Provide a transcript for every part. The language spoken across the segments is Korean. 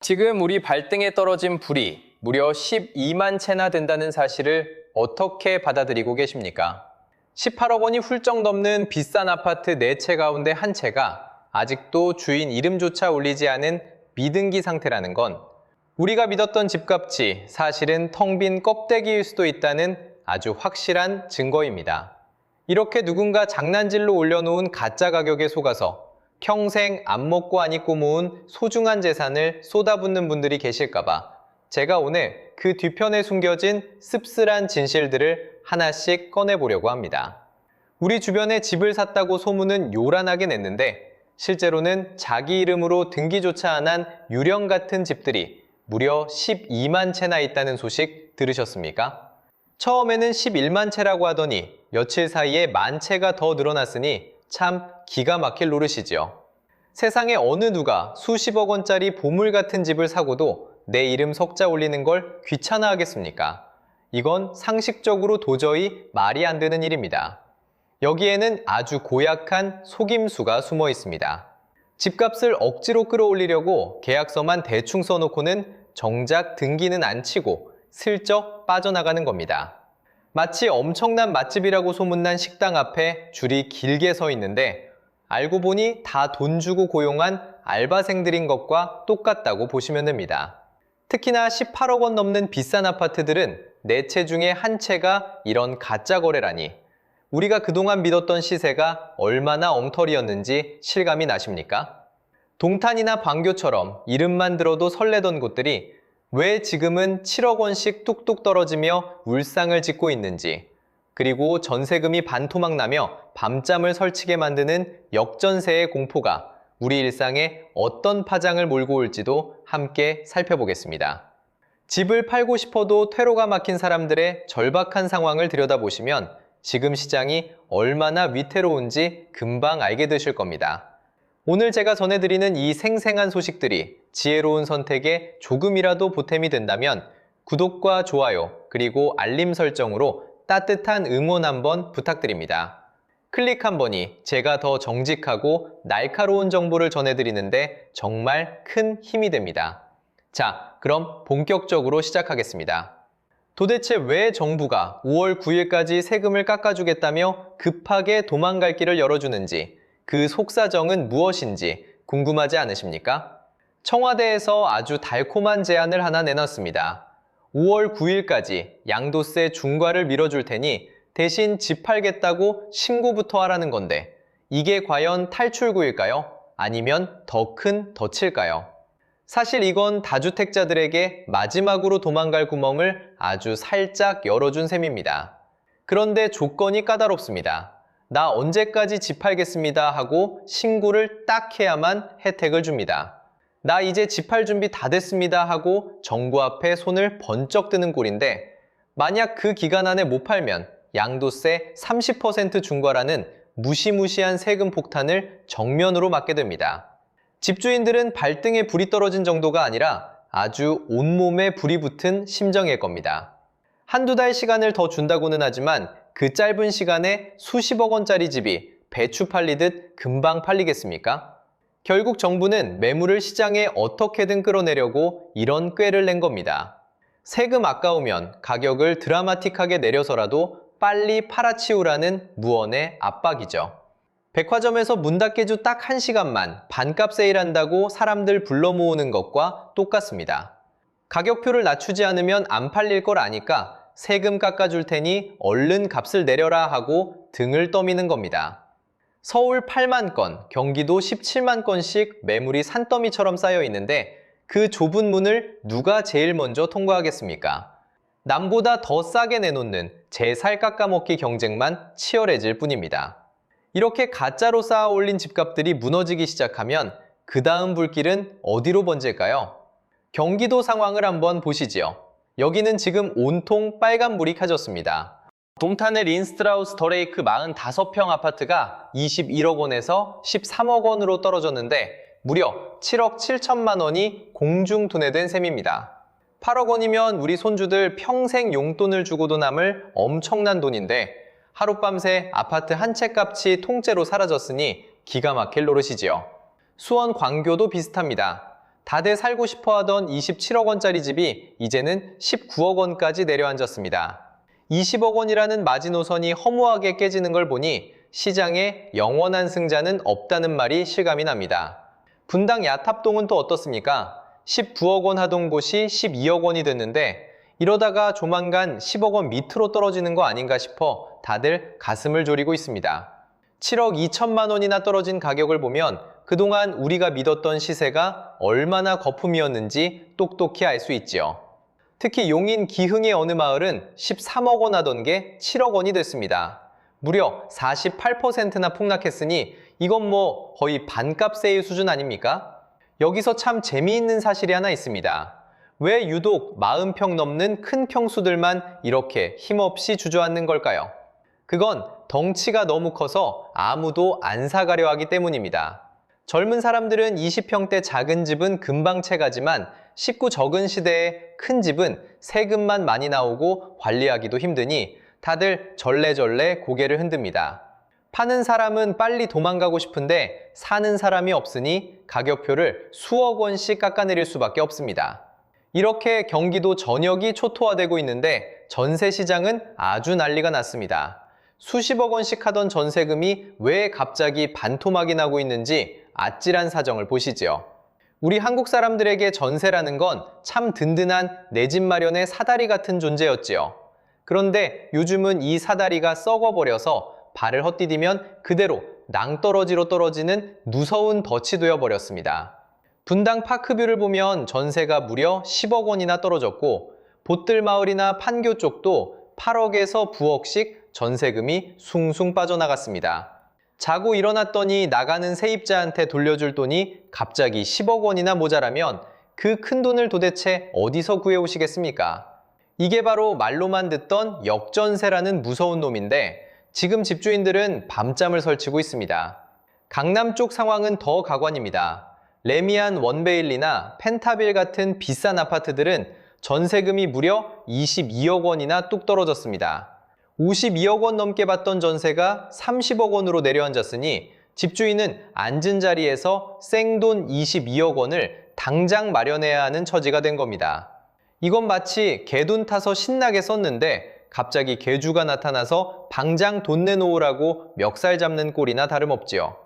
지금 우리 발등에 떨어진 불이 무려 12만 채나 된다는 사실을 어떻게 받아들이고 계십니까? 18억 원이 훌쩍 넘는 비싼 아파트 4채 가운데 한 채가 아직도 주인 이름조차 울리지 않은 미등기 상태라는 건 우리가 믿었던 집값이 사실은 텅 빈 껍데기일 수도 있다는 아주 확실한 증거입니다. 이렇게 누군가 장난질로 올려놓은 가짜 가격에 속아서 평생 안 먹고 안 입고 모은 소중한 재산을 쏟아붓는 분들이 계실까봐 제가 오늘 그 뒤편에 숨겨진 씁쓸한 진실들을 하나씩 꺼내보려고 합니다. 우리 주변에 집을 샀다고 소문은 요란하게 냈는데 실제로는 자기 이름으로 등기조차 안 한 유령 같은 집들이 무려 12만 채나 있다는 소식 들으셨습니까? 처음에는 11만 채라고 하더니 며칠 사이에 만 채가 더 늘어났으니 참 기가 막힐 노릇이지요. 세상에 어느 누가 수십억 원짜리 보물 같은 집을 사고도 내 이름 석자 올리는 걸 귀찮아 하겠습니까? 이건 상식적으로 도저히 말이 안 되는 일입니다. 여기에는 아주 고약한 속임수가 숨어 있습니다. 집값을 억지로 끌어올리려고 계약서만 대충 써놓고는 정작 등기는 안 치고 슬쩍 빠져나가는 겁니다. 마치 엄청난 맛집이라고 소문난 식당 앞에 줄이 길게 서 있는데 알고 보니 다 돈 주고 고용한 알바생들인 것과 똑같다고 보시면 됩니다. 특히나 18억 원 넘는 비싼 아파트들은 4채 중에 한 채가 이런 가짜 거래라니 우리가 그동안 믿었던 시세가 얼마나 엉터리였는지 실감이 나십니까? 동탄이나 광교처럼 이름만 들어도 설레던 곳들이 왜 지금은 7억 원씩 뚝뚝 떨어지며 울상을 짓고 있는지, 그리고 전세금이 반토막 나며 밤잠을 설치게 만드는 역전세의 공포가 우리 일상에 어떤 파장을 몰고 올지도 함께 살펴보겠습니다. 집을 팔고 싶어도 퇴로가 막힌 사람들의 절박한 상황을 들여다보시면 지금 시장이 얼마나 위태로운지 금방 알게 되실 겁니다. 오늘 제가 전해드리는 이 생생한 소식들이 지혜로운 선택에 조금이라도 보탬이 된다면 구독과 좋아요 그리고 알림 설정으로 따뜻한 응원 한번 부탁드립니다. 클릭 한 번이 제가 더 정직하고 날카로운 정보를 전해드리는데 정말 큰 힘이 됩니다. 자, 그럼 본격적으로 시작하겠습니다. 도대체 왜 정부가 5월 9일까지 세금을 깎아주겠다며 급하게 도망갈 길을 열어주는지 그 속사정은 무엇인지 궁금하지 않으십니까? 청와대에서 아주 달콤한 제안을 하나 내놨습니다. 5월 9일까지 양도세 중과를 밀어줄 테니 대신 집 팔겠다고 신고부터 하라는 건데 이게 과연 탈출구일까요? 아니면 더 큰 덫일까요? 사실 이건 다주택자들에게 마지막으로 도망갈 구멍을 아주 살짝 열어준 셈입니다. 그런데 조건이 까다롭습니다. 나 언제까지 집 팔겠습니다 하고 신고를 딱 해야만 혜택을 줍니다. 나 이제 집 팔 준비 다 됐습니다 하고 정부 앞에 손을 번쩍 드는 꼴인데 만약 그 기간 안에 못 팔면 양도세 30% 중과라는 무시무시한 세금 폭탄을 정면으로 맞게 됩니다. 집주인들은 발등에 불이 떨어진 정도가 아니라 아주 온몸에 불이 붙은 심정일 겁니다. 한두 달 시간을 더 준다고는 하지만 그 짧은 시간에 수십억 원짜리 집이 배추 팔리듯 금방 팔리겠습니까? 결국 정부는 매물을 시장에 어떻게든 끌어내려고 이런 꾀를 낸 겁니다. 세금 아까우면 가격을 드라마틱하게 내려서라도 빨리 팔아치우라는 무언의 압박이죠. 백화점에서 문 닫기 주 딱 1시간만 반값 세일한다고 사람들 불러 모으는 것과 똑같습니다. 가격표를 낮추지 않으면 안 팔릴 걸 아니까 세금 깎아줄 테니 얼른 값을 내려라 하고 등을 떠미는 겁니다. 서울 8만 건, 경기도 17만 건씩 매물이 산더미처럼 쌓여 있는데 그 좁은 문을 누가 제일 먼저 통과하겠습니까? 남보다 더 싸게 내놓는 제 살 깎아먹기 경쟁만 치열해질 뿐입니다. 이렇게 가짜로 쌓아 올린 집값들이 무너지기 시작하면 그 다음 불길은 어디로 번질까요? 경기도 상황을 한번 보시지요. 여기는 지금 온통 빨간불이 켜졌습니다. 동탄의 린스트라우스 더레이크 45평 아파트가 21억 원에서 13억 원으로 떨어졌는데 무려 7억 7천만 원이 공중분해된 셈입니다. 8억 원이면 우리 손주들 평생 용돈을 주고도 남을 엄청난 돈인데 하룻밤새 아파트 한 채 값이 통째로 사라졌으니 기가 막힐 노릇이지요. 수원 광교도 비슷합니다. 다들 살고 싶어 하던 27억 원짜리 집이 이제는 19억 원까지 내려앉았습니다. 20억 원이라는 마지노선이 허무하게 깨지는 걸 보니 시장에 영원한 승자는 없다는 말이 실감이 납니다. 분당 야탑동은 또 어떻습니까? 19억 원 하던 곳이 12억 원이 됐는데 이러다가 조만간 10억 원 밑으로 떨어지는 거 아닌가 싶어 다들 가슴을 졸이고 있습니다. 7억 2천만 원이나 떨어진 가격을 보면 그동안 우리가 믿었던 시세가 얼마나 거품이었는지 똑똑히 알 수 있지요. 특히 용인 기흥의 어느 마을은 13억 원 하던 게 7억 원이 됐습니다. 무려 48%나 폭락했으니 이건 뭐 거의 반값 세일 수준 아닙니까? 여기서 참 재미있는 사실이 하나 있습니다. 왜 유독 40평 넘는 큰 평수들만 이렇게 힘없이 주저앉는 걸까요? 그건 덩치가 너무 커서 아무도 안 사가려 하기 때문입니다. 젊은 사람들은 20평대 작은 집은 금방 채가지만 쉽고 적은 시대에 큰 집은 세금만 많이 나오고 관리하기도 힘드니 다들 절레절레 고개를 흔듭니다. 파는 사람은 빨리 도망가고 싶은데 사는 사람이 없으니 가격표를 수억 원씩 깎아내릴 수밖에 없습니다. 이렇게 경기도 전역이 초토화되고 있는데 전세 시장은 아주 난리가 났습니다. 수십억 원씩 하던 전세금이 왜 갑자기 반토막이 나고 있는지 아찔한 사정을 보시지요. 우리 한국 사람들에게 전세라는 건 참 든든한 내 집 마련의 사다리 같은 존재였지요. 그런데 요즘은 이 사다리가 썩어버려서 발을 헛디디면 그대로 낭떠러지로 떨어지는 무서운 덫이 되어버렸습니다. 분당 파크뷰를 보면 전세가 무려 10억 원이나 떨어졌고 보뜰마을이나 판교 쪽도 8억에서 9억씩 전세금이 숭숭 빠져나갔습니다. 자고 일어났더니 나가는 세입자한테 돌려줄 돈이 갑자기 10억 원이나 모자라면 그 큰 돈을 도대체 어디서 구해오시겠습니까? 이게 바로 말로만 듣던 역전세라는 무서운 놈인데 지금 집주인들은 밤잠을 설치고 있습니다. 강남 쪽 상황은 더 가관입니다. 레미안 원베일리나 펜타빌 같은 비싼 아파트들은 전세금이 무려 22억 원이나 뚝 떨어졌습니다. 52억 원 넘게 받던 전세가 30억 원으로 내려앉았으니 집주인은 앉은 자리에서 생돈 22억 원을 당장 마련해야 하는 처지가 된 겁니다. 이건 마치 개돈 타서 신나게 썼는데 갑자기 개주가 나타나서 당장 돈 내놓으라고 멱살 잡는 꼴이나 다름없지요.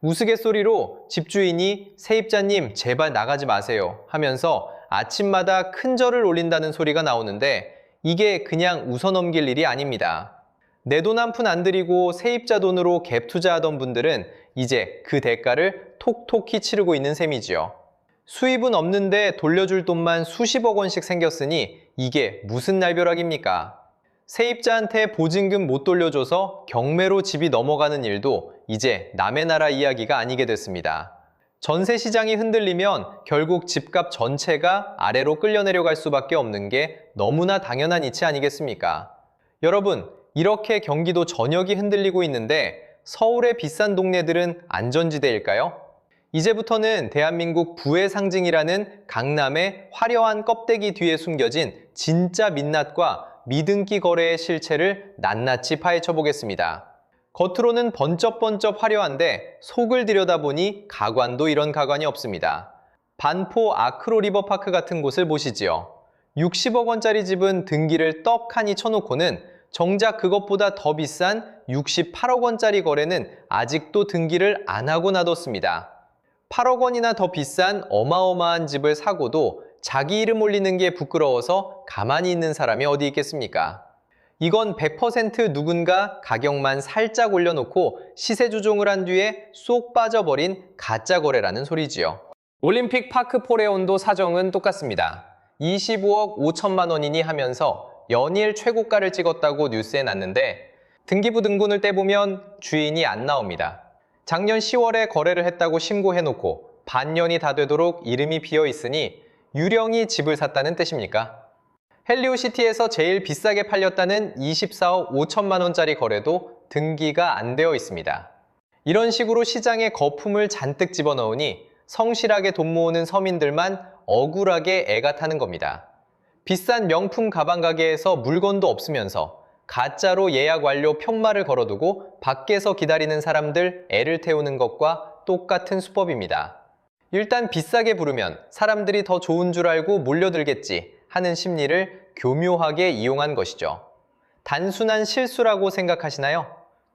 우스갯소리로 집주인이 세입자님 제발 나가지 마세요 하면서 아침마다 큰 절을 올린다는 소리가 나오는데 이게 그냥 웃어넘길 일이 아닙니다. 내 돈 한 푼 안 들이고 세입자 돈으로 갭 투자하던 분들은 이제 그 대가를 톡톡히 치르고 있는 셈이지요. 수입은 없는데 돌려줄 돈만 수십억 원씩 생겼으니 이게 무슨 날벼락입니까? 세입자한테 보증금 못 돌려줘서 경매로 집이 넘어가는 일도 이제 남의 나라 이야기가 아니게 됐습니다. 전세 시장이 흔들리면 결국 집값 전체가 아래로 끌려내려갈 수밖에 없는 게 너무나 당연한 이치 아니겠습니까? 여러분, 이렇게 경기도 전역이 흔들리고 있는데 서울의 비싼 동네들은 안전지대일까요? 이제부터는 대한민국 부의 상징이라는 강남의 화려한 껍데기 뒤에 숨겨진 진짜 민낯과 미등기 거래의 실체를 낱낱이 파헤쳐 보겠습니다. 겉으로는 번쩍번쩍 화려한데 속을 들여다보니 가관도 이런 가관이 없습니다. 반포 아크로 리버파크 같은 곳을 보시지요. 60억 원짜리 집은 등기를 떡하니 쳐놓고는 정작 그것보다 더 비싼 68억 원짜리 거래는 아직도 등기를 안 하고 놔뒀습니다. 8억 원이나 더 비싼 어마어마한 집을 사고도 자기 이름 올리는 게 부끄러워서 가만히 있는 사람이 어디 있겠습니까? 이건 100% 누군가 가격만 살짝 올려놓고 시세 조종을 한 뒤에 쏙 빠져버린 가짜 거래라는 소리지요. 올림픽 파크 포레온도 사정은 똑같습니다. 25억 5천만 원이니 하면서 연일 최고가를 찍었다고 뉴스에 났는데 등기부 등본을 떼보면 주인이 안 나옵니다. 작년 10월에 거래를 했다고 신고해놓고 반년이 다 되도록 이름이 비어 있으니 유령이 집을 샀다는 뜻입니까? 헬리오시티에서 제일 비싸게 팔렸다는 24억 5천만 원짜리 거래도 등기가 안 되어 있습니다. 이런 식으로 시장에 거품을 잔뜩 집어넣으니 성실하게 돈 모으는 서민들만 억울하게 애가 타는 겁니다. 비싼 명품 가방 가게에서 물건도 없으면서 가짜로 예약 완료 편말을 걸어두고 밖에서 기다리는 사람들 애를 태우는 것과 똑같은 수법입니다. 일단 비싸게 부르면 사람들이 더 좋은 줄 알고 몰려들겠지 하는 심리를 교묘하게 이용한 것이죠. 단순한 실수라고 생각하시나요?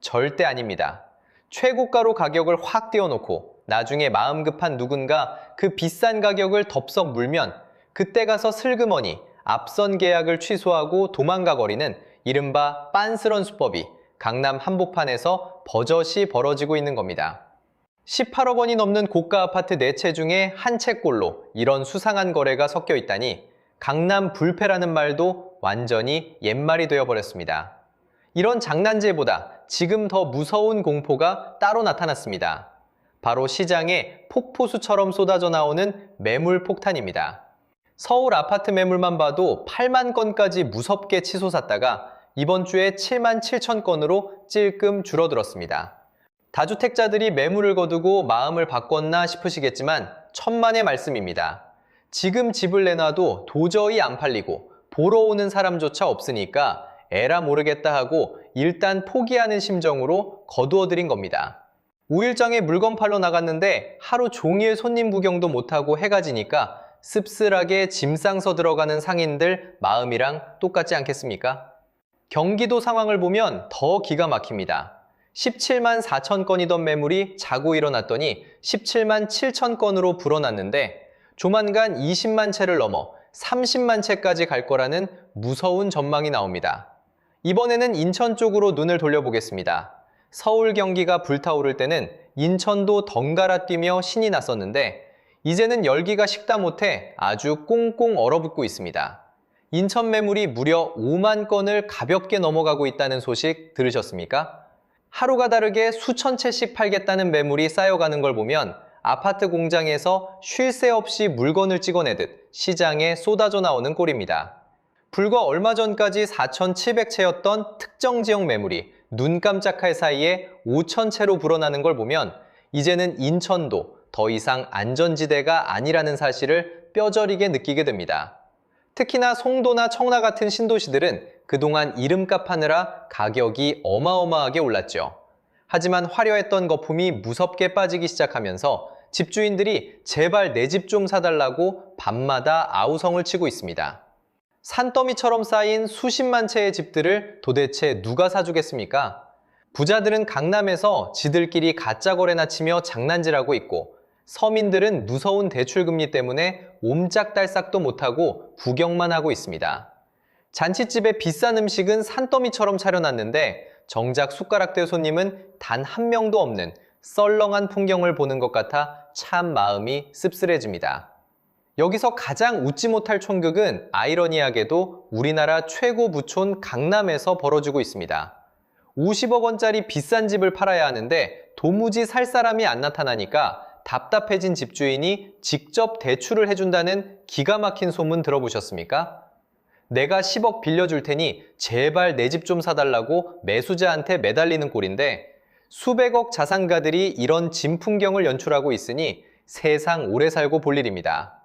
절대 아닙니다. 최고가로 가격을 확 띄워놓고 나중에 마음 급한 누군가 그 비싼 가격을 덥석 물면 그때 가서 슬그머니 앞선 계약을 취소하고 도망가 버리는 이른바 빤스런 수법이 강남 한복판에서 버젓이 벌어지고 있는 겁니다. 18억 원이 넘는 고가 아파트 4채 중에 한 채꼴로 이런 수상한 거래가 섞여 있다니 강남 불패라는 말도 완전히 옛말이 되어버렸습니다. 이런 장난질보다 지금 더 무서운 공포가 따로 나타났습니다. 바로 시장에 폭포수처럼 쏟아져 나오는 매물 폭탄입니다. 서울 아파트 매물만 봐도 8만 건까지 무섭게 치솟았다가 이번 주에 7만 7천 건으로 찔끔 줄어들었습니다. 다주택자들이 매물을 거두고 마음을 바꿨나 싶으시겠지만 천만의 말씀입니다. 지금 집을 내놔도 도저히 안 팔리고 보러 오는 사람조차 없으니까 에라 모르겠다 하고 일단 포기하는 심정으로 거두어들인 겁니다. 5일장에 물건 팔러 나갔는데 하루 종일 손님 구경도 못하고 해가 지니까 씁쓸하게 짐 싸서 들어가는 상인들 마음이랑 똑같지 않겠습니까? 경기도 상황을 보면 더 기가 막힙니다. 17만 4천 건이던 매물이 자고 일어났더니 17만 7천 건으로 불어났는데 조만간 20만 채를 넘어 30만 채까지 갈 거라는 무서운 전망이 나옵니다. 이번에는 인천 쪽으로 눈을 돌려보겠습니다. 서울 경기가 불타오를 때는 인천도 덩갈아 뛰며 신이 났었는데 이제는 열기가 식다 못해 아주 꽁꽁 얼어붙고 있습니다. 인천 매물이 무려 5만 건을 가볍게 넘어가고 있다는 소식 들으셨습니까? 하루가 다르게 수천 채씩 팔겠다는 매물이 쌓여가는 걸 보면 아파트 공장에서 쉴 새 없이 물건을 찍어내듯 시장에 쏟아져 나오는 꼴입니다. 불과 얼마 전까지 4,700채였던 특정 지역 매물이 눈 깜짝할 사이에 5,000채로 불어나는 걸 보면 이제는 인천도 더 이상 안전지대가 아니라는 사실을 뼈저리게 느끼게 됩니다. 특히나 송도나 청라 같은 신도시들은 그동안 이름값 하느라 가격이 어마어마하게 올랐죠. 하지만 화려했던 거품이 무섭게 빠지기 시작하면서 집주인들이 제발 내 집 좀 사달라고 밤마다 아우성을 치고 있습니다. 산더미처럼 쌓인 수십만 채의 집들을 도대체 누가 사주겠습니까? 부자들은 강남에서 지들끼리 가짜 거래나 치며 장난질하고 있고 서민들은 무서운 대출금리 때문에 옴짝달싹도 못하고 구경만 하고 있습니다. 잔칫집에 비싼 음식은 산더미처럼 차려놨는데 정작 숟가락대 손님은 단 한 명도 없는 썰렁한 풍경을 보는 것 같아 참 마음이 씁쓸해집니다. 여기서 가장 웃지 못할 촌극은 아이러니하게도 우리나라 최고 부촌 강남에서 벌어지고 있습니다. 50억 원짜리 비싼 집을 팔아야 하는데 도무지 살 사람이 안 나타나니까 답답해진 집주인이 직접 대출을 해준다는 기가 막힌 소문 들어보셨습니까? 내가 10억 빌려줄 테니 제발 내 집 좀 사달라고 매수자한테 매달리는 꼴인데 수백억 자산가들이 이런 진풍경을 연출하고 있으니 세상 오래 살고 볼 일입니다.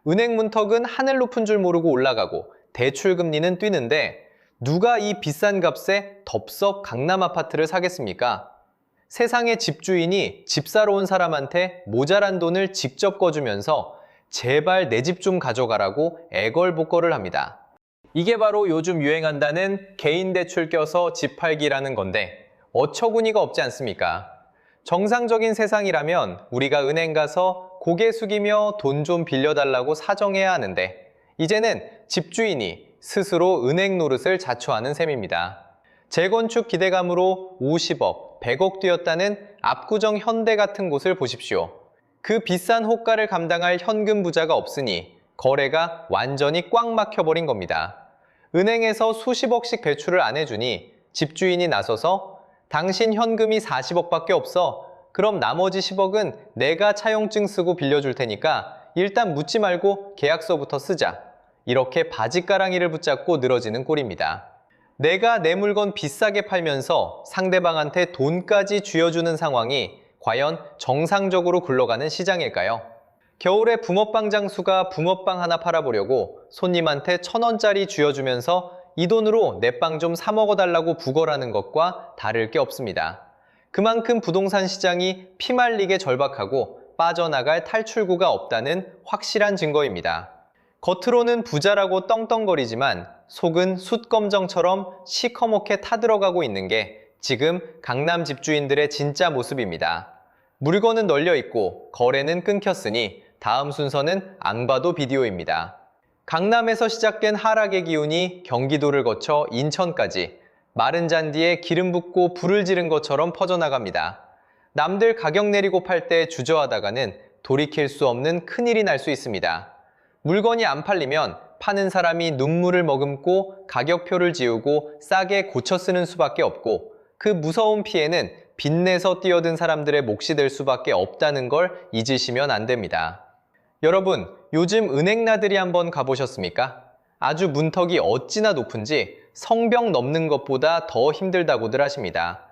은행 문턱은 하늘 높은 줄 모르고 올라가고 대출 금리는 뛰는데 누가 이 비싼 값에 덥석 강남 아파트를 사겠습니까? 세상의 집주인이 집 사러 온 사람한테 모자란 돈을 직접 꺼주면서 제발 내 집 좀 가져가라고 애걸복걸을 합니다. 이게 바로 요즘 유행한다는 개인 대출 껴서 집 팔기라는 건데 어처구니가 없지 않습니까? 정상적인 세상이라면 우리가 은행 가서 고개 숙이며 돈 좀 빌려달라고 사정해야 하는데 이제는 집주인이 스스로 은행 노릇을 자초하는 셈입니다. 재건축 기대감으로 50억, 100억 뛰었다는 압구정 현대 같은 곳을 보십시오. 그 비싼 호가를 감당할 현금 부자가 없으니 거래가 완전히 꽉 막혀버린 겁니다. 은행에서 수십억씩 대출을 안 해주니 집주인이 나서서 당신 현금이 40억밖에 없어. 그럼 나머지 10억은 내가 차용증 쓰고 빌려줄 테니까 일단 묻지 말고 계약서부터 쓰자. 이렇게 바짓가랑이를 붙잡고 늘어지는 꼴입니다. 내가 내 물건 비싸게 팔면서 상대방한테 돈까지 쥐어주는 상황이 과연 정상적으로 굴러가는 시장일까요? 겨울에 붕어빵 장수가 붕어빵 하나 팔아보려고 손님한테 1,000원짜리 쥐어주면서 이 돈으로 내 빵 좀 사 먹어달라고 부걸하는 것과 다를 게 없습니다. 그만큼 부동산 시장이 피말리게 절박하고 빠져나갈 탈출구가 없다는 확실한 증거입니다. 겉으로는 부자라고 떵떵거리지만 속은 숯검정처럼 시커멓게 타들어가고 있는 게 지금 강남 집주인들의 진짜 모습입니다. 물건은 널려있고 거래는 끊겼으니 다음 순서는 안 봐도 비디오입니다. 강남에서 시작된 하락의 기운이 경기도를 거쳐 인천까지 마른 잔디에 기름 붓고 불을 지른 것처럼 퍼져나갑니다. 남들 가격 내리고 팔 때 주저하다가는 돌이킬 수 없는 큰일이 날 수 있습니다. 물건이 안 팔리면 파는 사람이 눈물을 머금고 가격표를 지우고 싸게 고쳐 쓰는 수밖에 없고 그 무서운 피해는 빚내서 뛰어든 사람들의 몫이 될 수밖에 없다는 걸 잊으시면 안 됩니다. 여러분, 요즘 은행나들이 한번 가보셨습니까? 아주 문턱이 어찌나 높은지 성벽 넘는 것보다 더 힘들다고들 하십니다.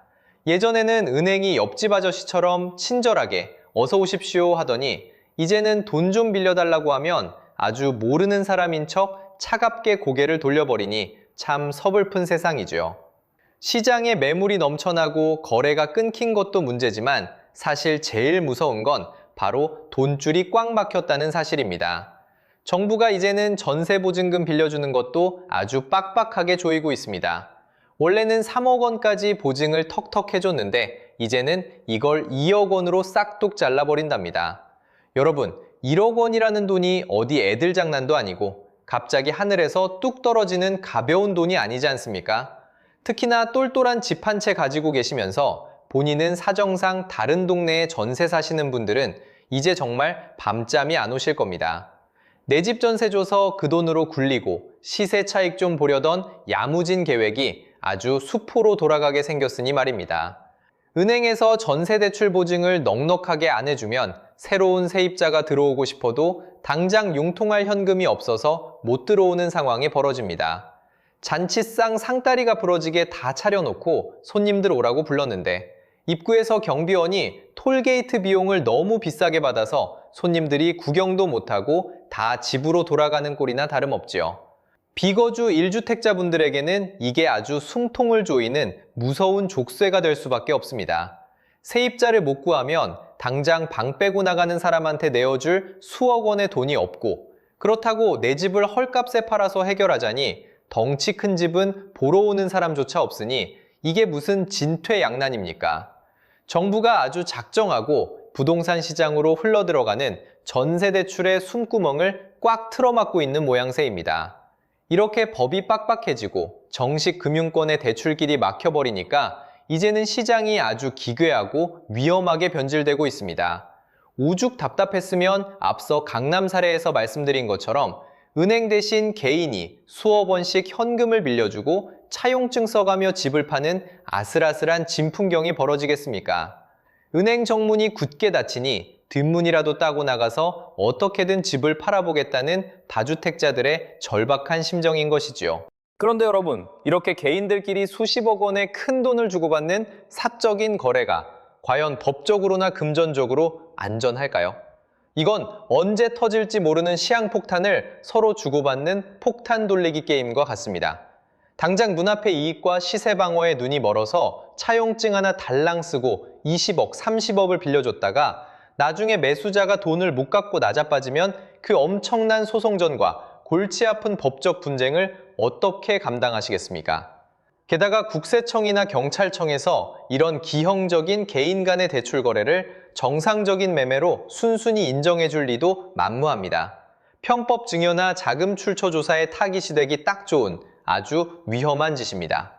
예전에는 은행이 옆집 아저씨처럼 친절하게 어서 오십시오 하더니 이제는 돈 좀 빌려달라고 하면 아주 모르는 사람인 척 차갑게 고개를 돌려버리니 참 서글픈 세상이죠. 시장에 매물이 넘쳐나고 거래가 끊긴 것도 문제지만 사실 제일 무서운 건 바로 돈줄이 꽉 막혔다는 사실입니다. 정부가 이제는 전세보증금 빌려주는 것도 아주 빡빡하게 조이고 있습니다. 원래는 3억 원까지 보증을 턱턱 해줬는데 이제는 이걸 2억 원으로 싹둑 잘라버린답니다. 여러분, 1억 원이라는 돈이 어디 애들 장난도 아니고 갑자기 하늘에서 뚝 떨어지는 가벼운 돈이 아니지 않습니까? 특히나 똘똘한 집 한 채 가지고 계시면서 본인은 사정상 다른 동네에 전세 사시는 분들은 이제 정말 밤잠이 안 오실 겁니다. 내 집 전세 줘서 그 돈으로 굴리고 시세 차익 좀 보려던 야무진 계획이 아주 수포로 돌아가게 생겼으니 말입니다. 은행에서 전세 대출 보증을 넉넉하게 안 해주면 새로운 세입자가 들어오고 싶어도 당장 융통할 현금이 없어서 못 들어오는 상황이 벌어집니다. 잔치상 상다리가 부러지게 다 차려놓고 손님들 오라고 불렀는데 입구에서 경비원이 톨게이트 비용을 너무 비싸게 받아서 손님들이 구경도 못하고 다 집으로 돌아가는 꼴이나 다름없지요. 비거주 1주택자분들에게는 이게 아주 숨통을 조이는 무서운 족쇄가 될 수밖에 없습니다. 세입자를 못 구하면 당장 방 빼고 나가는 사람한테 내어줄 수억 원의 돈이 없고 그렇다고 내 집을 헐값에 팔아서 해결하자니 덩치 큰 집은 보러 오는 사람조차 없으니 이게 무슨 진퇴양난입니까? 정부가 아주 작정하고 부동산 시장으로 흘러들어가는 전세 대출의 숨구멍을 꽉 틀어막고 있는 모양새입니다. 이렇게 법이 빡빡해지고 정식 금융권의 대출길이 막혀버리니까 이제는 시장이 아주 기괴하고 위험하게 변질되고 있습니다. 오죽 답답했으면 앞서 강남 사례에서 말씀드린 것처럼 은행 대신 개인이 수억 원씩 현금을 빌려주고 차용증 써가며 집을 파는 아슬아슬한 진풍경이 벌어지겠습니까? 은행 정문이 굳게 닫히니 뒷문이라도 따고 나가서 어떻게든 집을 팔아보겠다는 다주택자들의 절박한 심정인 것이지요. 그런데 여러분, 이렇게 개인들끼리 수십억 원의 큰 돈을 주고받는 사적인 거래가 과연 법적으로나 금전적으로 안전할까요? 이건 언제 터질지 모르는 시한폭탄을 서로 주고받는 폭탄 돌리기 게임과 같습니다. 당장 눈앞의 이익과 시세 방어에 눈이 멀어서 차용증 하나 달랑 쓰고 20억, 30억을 빌려줬다가 나중에 매수자가 돈을 못 갚고 나자빠지면 그 엄청난 소송전과 골치 아픈 법적 분쟁을 어떻게 감당하시겠습니까? 게다가 국세청이나 경찰청에서 이런 기형적인 개인 간의 대출 거래를 정상적인 매매로 순순히 인정해줄 리도 만무합니다. 편법 증여나 자금 출처 조사에 타깃이 되기 딱 좋은 아주 위험한 짓입니다.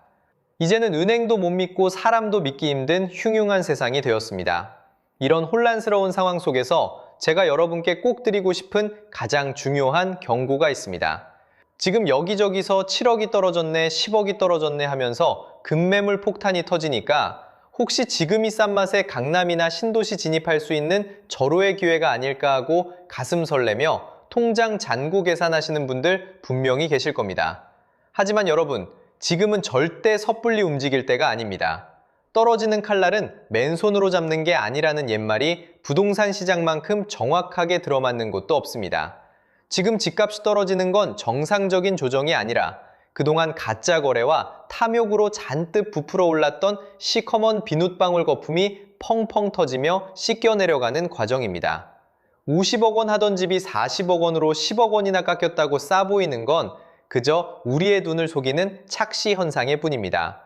이제는 은행도 못 믿고 사람도 믿기 힘든 흉흉한 세상이 되었습니다. 이런 혼란스러운 상황 속에서 제가 여러분께 꼭 드리고 싶은 가장 중요한 경고가 있습니다. 지금 여기저기서 7억이 떨어졌네, 10억이 떨어졌네 하면서 급매물 폭탄이 터지니까 혹시 지금이 싼 맛에 강남이나 신도시 진입할 수 있는 절호의 기회가 아닐까 하고 가슴 설레며 통장 잔고 계산하시는 분들 분명히 계실 겁니다. 하지만 여러분, 지금은 절대 섣불리 움직일 때가 아닙니다. 떨어지는 칼날은 맨손으로 잡는 게 아니라는 옛말이 부동산 시장만큼 정확하게 들어맞는 곳도 없습니다. 지금 집값이 떨어지는 건 정상적인 조정이 아니라 그동안 가짜 거래와 탐욕으로 잔뜩 부풀어 올랐던 시커먼 비눗방울 거품이 펑펑 터지며 씻겨 내려가는 과정입니다. 50억 원 하던 집이 40억 원으로 10억 원이나 깎였다고 싸 보이는 건 그저 우리의 눈을 속이는 착시 현상일 뿐입니다.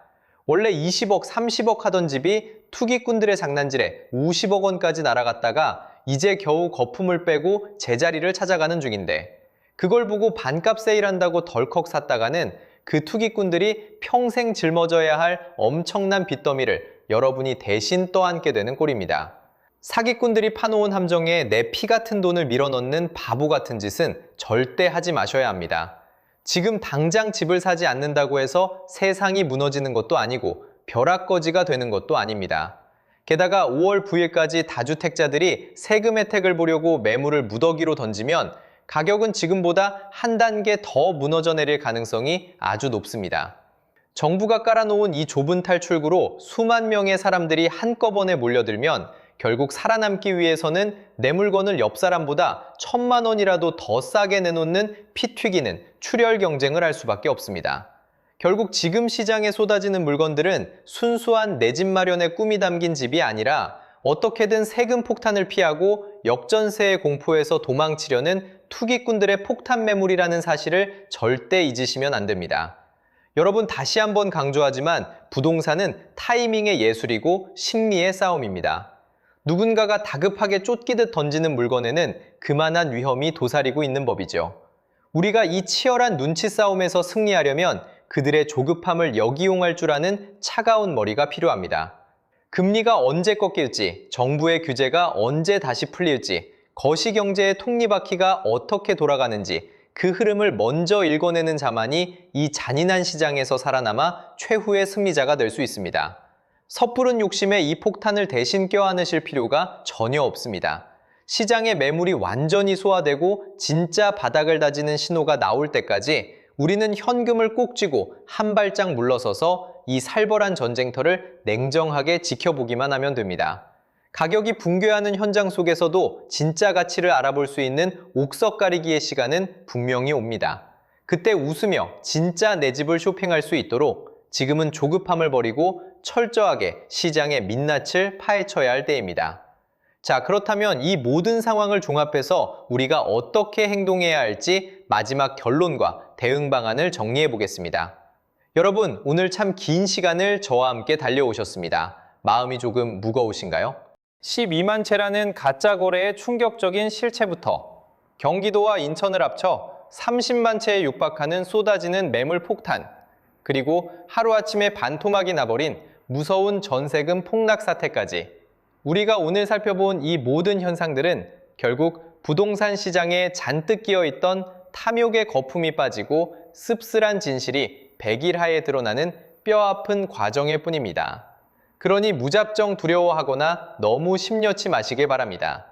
원래 20억, 30억 하던 집이 투기꾼들의 장난질에 50억 원까지 날아갔다가 이제 겨우 거품을 빼고 제자리를 찾아가는 중인데, 그걸 보고 반값 세일한다고 덜컥 샀다가는 그 투기꾼들이 평생 짊어져야 할 엄청난 빚더미를 여러분이 대신 떠안게 되는 꼴입니다. 사기꾼들이 파놓은 함정에 내 피 같은 돈을 밀어넣는 바보 같은 짓은 절대 하지 마셔야 합니다. 지금 당장 집을 사지 않는다고 해서 세상이 무너지는 것도 아니고 벼락거지가 되는 것도 아닙니다. 게다가 5월 9일까지 다주택자들이 세금 혜택을 보려고 매물을 무더기로 던지면 가격은 지금보다 한 단계 더 무너져 내릴 가능성이 아주 높습니다. 정부가 깔아놓은 이 좁은 탈출구로 수만 명의 사람들이 한꺼번에 몰려들면 결국 살아남기 위해서는 내 물건을 옆 사람보다 1,000만 원이라도 더 싸게 내놓는 피 튀기는 출혈 경쟁을 할 수밖에 없습니다. 결국 지금 시장에 쏟아지는 물건들은 순수한 내 집 마련의 꿈이 담긴 집이 아니라 어떻게든 세금 폭탄을 피하고 역전세의 공포에서 도망치려는 투기꾼들의 폭탄 매물이라는 사실을 절대 잊으시면 안 됩니다. 여러분, 다시 한번 강조하지만 부동산은 타이밍의 예술이고 심리의 싸움입니다. 누군가가 다급하게 쫓기듯 던지는 물건에는 그만한 위험이 도사리고 있는 법이죠. 우리가 이 치열한 눈치 싸움에서 승리하려면 그들의 조급함을 역이용할 줄 아는 차가운 머리가 필요합니다. 금리가 언제 꺾일지, 정부의 규제가 언제 다시 풀릴지, 거시경제의 톱니바퀴가 어떻게 돌아가는지 그 흐름을 먼저 읽어내는 자만이 이 잔인한 시장에서 살아남아 최후의 승리자가 될 수 있습니다. 섣부른 욕심에 이 폭탄을 대신 껴안으실 필요가 전혀 없습니다. 시장의 매물이 완전히 소화되고 진짜 바닥을 다지는 신호가 나올 때까지 우리는 현금을 꼭 쥐고 한 발짝 물러서서 이 살벌한 전쟁터를 냉정하게 지켜보기만 하면 됩니다. 가격이 붕괴하는 현장 속에서도 진짜 가치를 알아볼 수 있는 옥석 가리기의 시간은 분명히 옵니다. 그때 웃으며 진짜 내 집을 쇼핑할 수 있도록 지금은 조급함을 버리고 철저하게 시장의 민낯을 파헤쳐야 할 때입니다. 자, 그렇다면 이 모든 상황을 종합해서 우리가 어떻게 행동해야 할지 마지막 결론과 대응 방안을 정리해 보겠습니다. 여러분, 오늘 참 긴 시간을 저와 함께 달려오셨습니다. 마음이 조금 무거우신가요? 12만 채라는 가짜 거래의 충격적인 실체부터 경기도와 인천을 합쳐 30만 채에 육박하는 쏟아지는 매물 폭탄, 그리고 하루아침에 반토막이 나버린 무서운 전세금 폭락 사태까지 우리가 오늘 살펴본 이 모든 현상들은 결국 부동산 시장에 잔뜩 끼어있던 탐욕의 거품이 빠지고 씁쓸한 진실이 백일하에 드러나는 뼈아픈 과정일 뿐입니다. 그러니 무작정 두려워하거나 너무 심려치 마시길 바랍니다.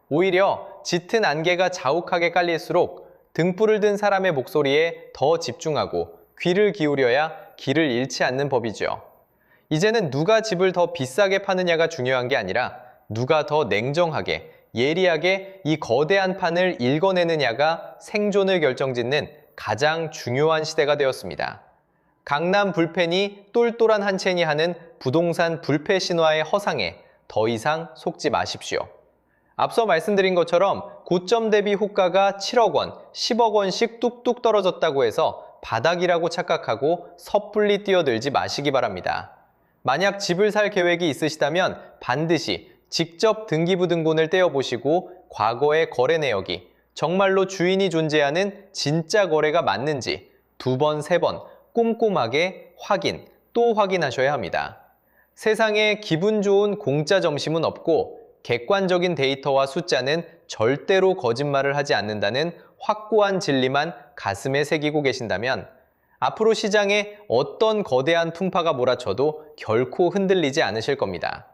오히려 짙은 안개가 자욱하게 깔릴수록 등불을 든 사람의 목소리에 더 집중하고 귀를 기울여야 길을 잃지 않는 법이죠. 이제는 누가 집을 더 비싸게 파느냐가 중요한 게 아니라 누가 더 냉정하게, 예리하게 이 거대한 판을 읽어내느냐가 생존을 결정짓는 가장 중요한 시대가 되었습니다. 강남 불펜이 똘똘한 한 채니 하는 부동산 불패 신화의 허상에 더 이상 속지 마십시오. 앞서 말씀드린 것처럼 고점 대비 호가가 7억 원, 10억 원씩 뚝뚝 떨어졌다고 해서 바닥이라고 착각하고 섣불리 뛰어들지 마시기 바랍니다. 만약 집을 살 계획이 있으시다면 반드시 직접 등기부등본을 떼어보시고 과거의 거래 내역이 정말로 주인이 존재하는 진짜 거래가 맞는지 2번, 3번 꼼꼼하게 확인, 또 확인하셔야 합니다. 세상에 기분 좋은 공짜 점심은 없고 객관적인 데이터와 숫자는 절대로 거짓말을 하지 않는다는 확고한 진리만 가슴에 새기고 계신다면 앞으로 시장에 어떤 거대한 풍파가 몰아쳐도 결코 흔들리지 않으실 겁니다.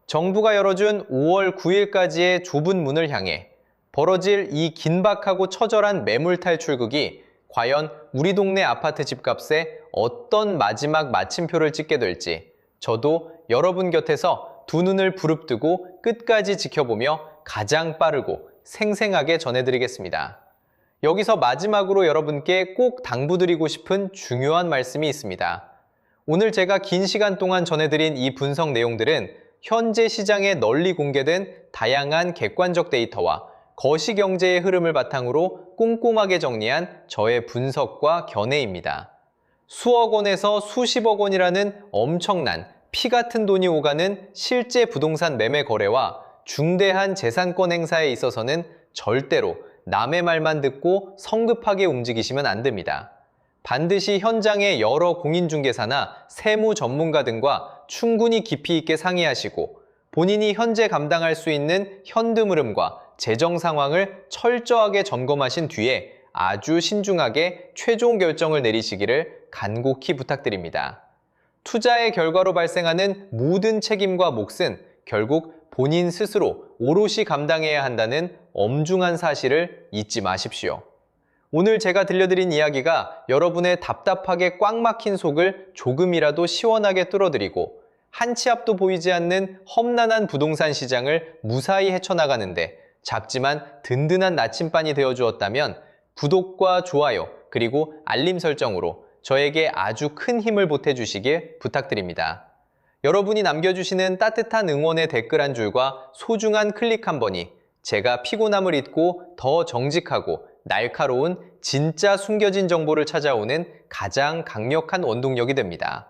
정부가 열어준 5월 9일까지의 좁은 문을 향해 벌어질 이 긴박하고 처절한 매물 탈출극이 과연 우리 동네 아파트 집값에 어떤 마지막 마침표를 찍게 될지 저도 여러분 곁에서 두 눈을 부릅뜨고 끝까지 지켜보며 가장 빠르고 생생하게 전해드리겠습니다. 여기서 마지막으로 여러분께 꼭 당부드리고 싶은 중요한 말씀이 있습니다. 오늘 제가 긴 시간 동안 전해드린 이 분석 내용들은 현재 시장에 널리 공개된 다양한 객관적 데이터와 거시경제의 흐름을 바탕으로 꼼꼼하게 정리한 저의 분석과 견해입니다. 수억 원에서 수십억 원이라는 엄청난 피 같은 돈이 오가는 실제 부동산 매매 거래와 중대한 재산권 행사에 있어서는 절대로 남의 말만 듣고 성급하게 움직이시면 안 됩니다. 반드시 현장의 여러 공인중개사나 세무 전문가 등과 충분히 깊이 있게 상의하시고 본인이 현재 감당할 수 있는 현금 흐름과 재정 상황을 철저하게 점검하신 뒤에 아주 신중하게 최종 결정을 내리시기를 간곡히 부탁드립니다. 투자의 결과로 발생하는 모든 책임과 몫은 결국 본인 스스로 오롯이 감당해야 한다는 엄중한 사실을 잊지 마십시오. 오늘 제가 들려드린 이야기가 여러분의 답답하게 꽉 막힌 속을 조금이라도 시원하게 뚫어드리고 한 치 앞도 보이지 않는 험난한 부동산 시장을 무사히 헤쳐나가는데 작지만 든든한 나침반이 되어주었다면 구독과 좋아요 그리고 알림 설정으로 저에게 아주 큰 힘을 보태주시길 부탁드립니다. 여러분이 남겨주시는 따뜻한 응원의 댓글 한 줄과 소중한 클릭 한 번이 제가 피곤함을 잊고 더 정직하고 날카로운 진짜 숨겨진 정보를 찾아오는 가장 강력한 원동력이 됩니다.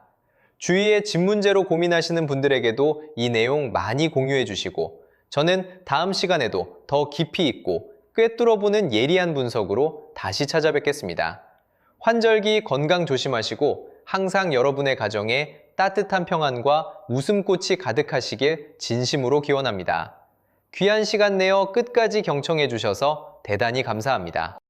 주위에 집 문제로 고민하시는 분들에게도 이 내용 많이 공유해 주시고 저는 다음 시간에도 더 깊이 있고 꿰뚫어보는 예리한 분석으로 다시 찾아뵙겠습니다. 환절기 건강 조심하시고 항상 여러분의 가정에 따뜻한 평안과 웃음꽃이 가득하시길 진심으로 기원합니다. 귀한 시간 내어 끝까지 경청해 주셔서 대단히 감사합니다.